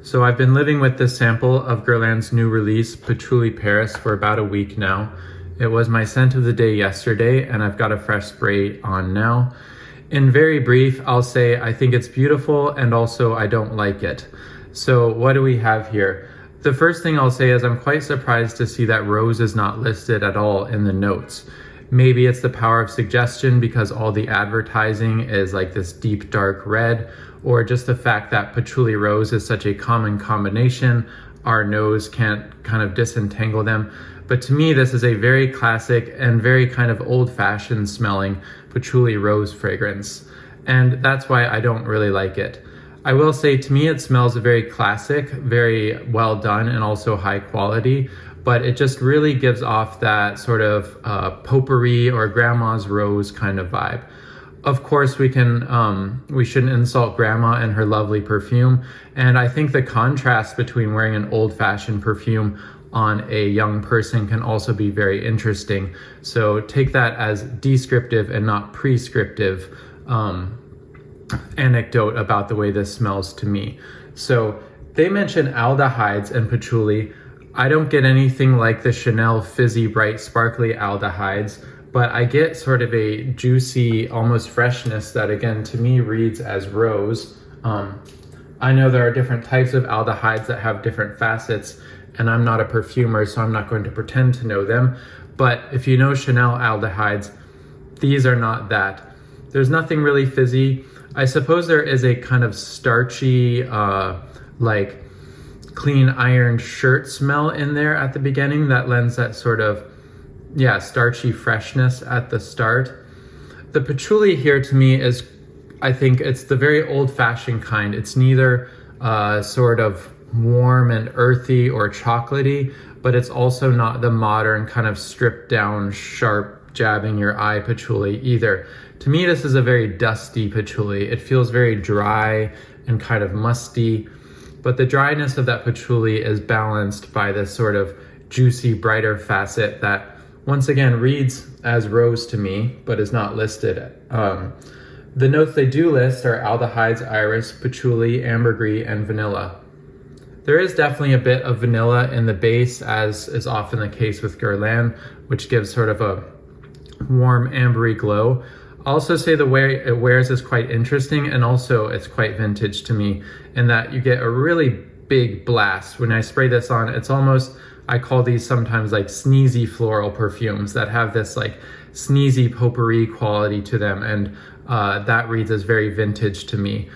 So I've been living with this sample of Guerlain's new release, Patchouli Paris, for about a week now. It was my scent of the day yesterday, and I've got a fresh spray on now. In very brief, I'll say I think it's beautiful, and also I don't like it. So what do we have here? The first thing I'll say is I'm quite surprised to see that rose is not listed at all in the notes. Maybe it's the power of suggestion because all the advertising is like this deep dark red, or just the fact that patchouli rose is such a common combination, our nose can't kind of disentangle them. But to me, this is a very classic and very kind of old-fashioned smelling patchouli rose fragrance. And that's why I don't really like it. I will say, to me, it smells very classic, very well done, and also high quality, but it just really gives off that sort of potpourri or grandma's rose kind of vibe. Of course, we shouldn't insult grandma and her lovely perfume. And I think the contrast between wearing an old-fashioned perfume on a young person can also be very interesting. So take that as descriptive and not prescriptive anecdote about the way this smells to me. So they mention aldehydes and patchouli. I don't get anything like the Chanel fizzy, bright, sparkly aldehydes, but I get sort of a juicy, almost freshness that, again, to me reads as rose. I know there are different types of aldehydes that have different facets, and I'm not a perfumer, so I'm not going to pretend to know them. But if you know Chanel aldehydes, these are not that. There's nothing really fizzy. I suppose there is a kind of starchy, like clean ironed shirt smell in there at the beginning that lends that sort of, starchy freshness at the start. The patchouli here to me is, I think it's the very old-fashioned kind. It's neither sort of warm and earthy or chocolatey, but it's also not the modern kind of stripped down, sharp, jabbing your eye patchouli either. To me, this is a very dusty patchouli. It feels very dry and kind of musty, but the dryness of that patchouli is balanced by this sort of juicy, brighter facet that once again reads as rose to me, but is not listed. The notes they do list are aldehydes, iris, patchouli, ambergris, and vanilla. There is definitely a bit of vanilla in the base, as is often the case with Guerlain, which gives sort of a warm ambery glow. I'll also say the way it wears is quite interesting, and also it's quite vintage to me in that you get a really big blast. When I spray this on, it's almost, I call these sometimes like sneezy floral perfumes that have this like sneezy potpourri quality to them, and that reads as very vintage to me.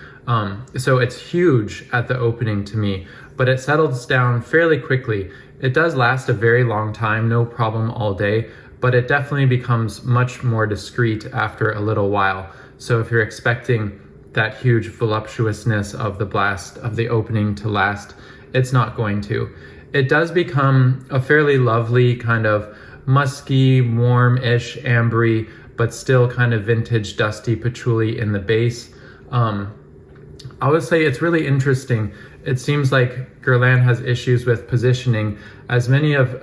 So it's huge at the opening to me, but it settles down fairly quickly. It does last a very long time, no problem all day, but it definitely becomes much more discreet after a little while. So if you're expecting that huge voluptuousness of the blast of the opening to last, it's not going to. It does become a fairly lovely kind of musky, warm-ish, ambery, but still kind of vintage, dusty patchouli in the base. I would say it's really interesting. It seems like Guerlain has issues with positioning, as many of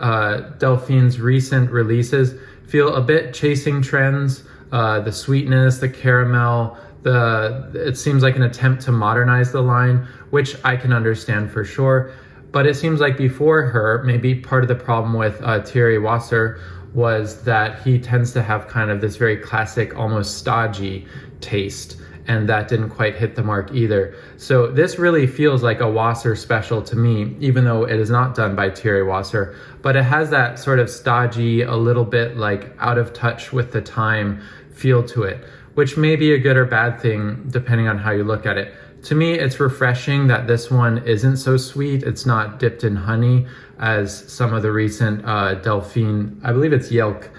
Delphine's recent releases feel a bit chasing trends. The sweetness, the caramel, it seems like an attempt to modernize the line, which I can understand for sure. But it seems like before her, maybe part of the problem with Thierry Wasser was that he tends to have kind of this very classic, almost stodgy taste, and that didn't quite hit the mark either. So this really feels like a Wasser special to me, even though it is not done by Thierry Wasser, but it has that sort of stodgy, a little bit like out of touch with the time feel to it, which may be a good or bad thing depending on how you look at it. To me, it's refreshing that this one isn't so sweet. It's not dipped in honey as some of the recent Delphine, I believe it's Yelk,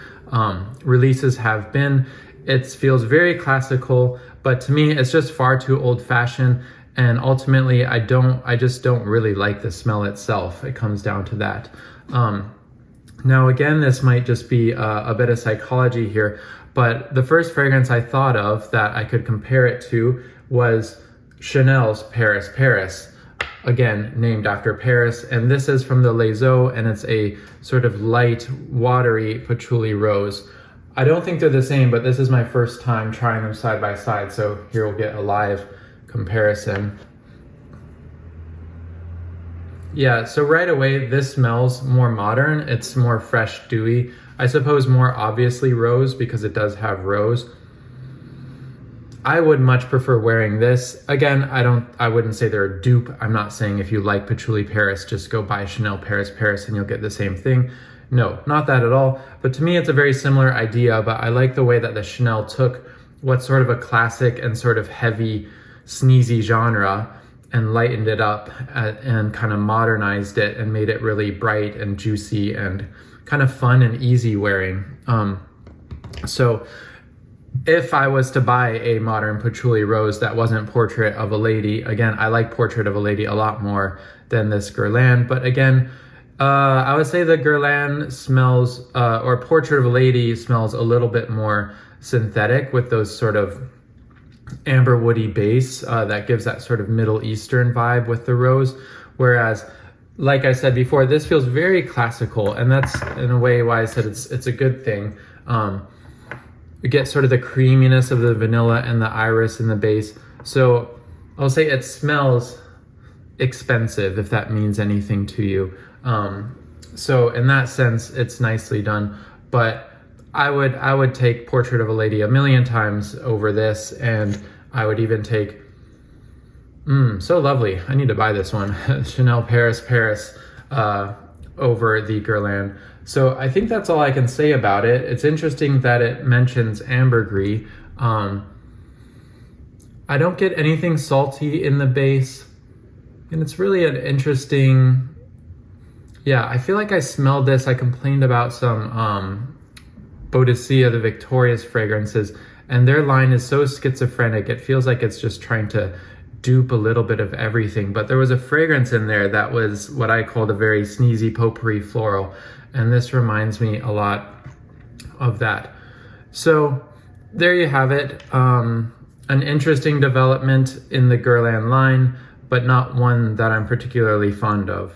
releases have been. It feels very classical, but to me, it's just far too old-fashioned. And ultimately, I just don't really like the smell itself. It comes down to that. Now, again, this might just be a bit of psychology here, but the first fragrance I thought of that I could compare it to was Chanel's Paris Paris, again named after Paris, and this is from the Les Eaux, and it's a sort of light, watery patchouli rose. I don't think they're the same, but this is my first time trying them side by side, so here we'll get a live comparison. Yeah, so right away, this smells more modern. It's more fresh, dewy. I suppose more obviously rose because it does have rose. I would much prefer wearing this. Again, I wouldn't say they're a dupe. I'm not saying if you like Patchouli Paris, just go buy Chanel Paris Paris and you'll get the same thing. No, not that at all. But to me, it's a very similar idea, but I like the way that the Chanel took what's sort of a classic and sort of heavy, sneezy genre and lightened it up and kind of modernized it and made it really bright and juicy and kind of fun and easy wearing. So if I was to buy a modern Patchouli Rose that wasn't Portrait of a Lady, again, I like Portrait of a Lady a lot more than this Guerlain, but again, I would say the Guerlain smells, or Portrait of a Lady smells a little bit more synthetic with those sort of amber woody base that gives that sort of Middle Eastern vibe with the rose. Whereas, like I said before, this feels very classical, and that's in a way why I said it's a good thing. You get sort of the creaminess of the vanilla and the iris in the base. So I'll say it smells expensive, if that means anything to you. So in that sense, it's nicely done. But I would take Portrait of a Lady a million times over this, and I would even take, so lovely. I need to buy this one, Chanel Paris Paris, over the Guerlain. So I think that's all I can say about it. It's interesting that it mentions ambergris. I don't get anything salty in the base, and it's really an interesting, yeah, I feel like I smelled this. I complained about some Boadicea, the Victorious fragrances, and their line is so schizophrenic. It feels like it's just trying to dupe a little bit of everything. But there was a fragrance in there that was what I called a very sneezy potpourri floral, and this reminds me a lot of that. So there you have it. An interesting development in the Guerlain line, but not one that I'm particularly fond of.